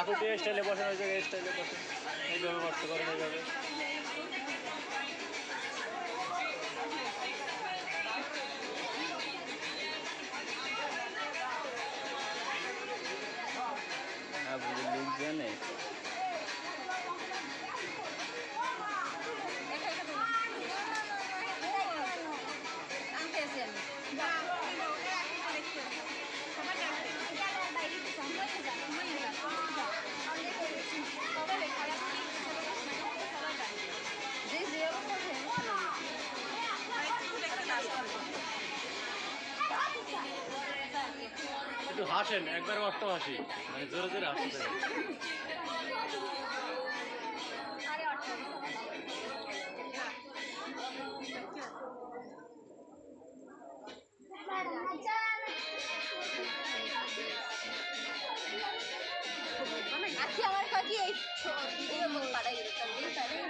আকুটি স্টাইলে বসেন, ওই জায়গায় স্টাইলে বসেন, এইভাবে বসতে পারেন, এইভাবে। লিঙ্ক জানে একটু হাসেন, একবার অষ্ট হাসি, মানে জোরে জোরে হাসতে থাকে।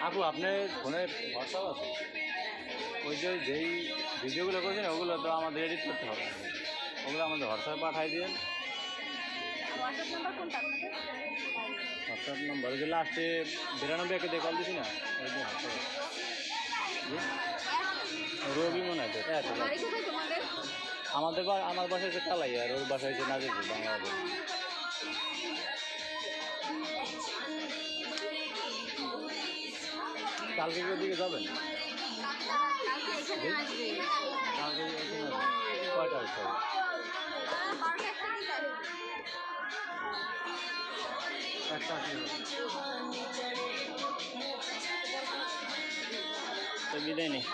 আপু আপনার ফোনে হোয়াটসঅ্যাপ আছে? ওই যে যেই ভিডিওগুলো করছেন ওগুলো তো আমাদের এডিট করতে হবে, ওগুলো আমাদের হোয়াটসঅ্যাপে পাঠাই দিন। হোয়াটসঅ্যাপ নম্বর ওই যে লাস্টে 92 দিয়ে কল দিছি না, ওই যে হোয়াটসঅ্যাপ রবি মনে হয়। আমাদের আমার বাসা হচ্ছে কালাই, আর ওর বাসা হচ্ছে নাজিরপুর, বাংলাদেশ। কালকে দিকে যাবেন? কালকে কয়টা হচ্ছে? একটা তো বিদায় নেই।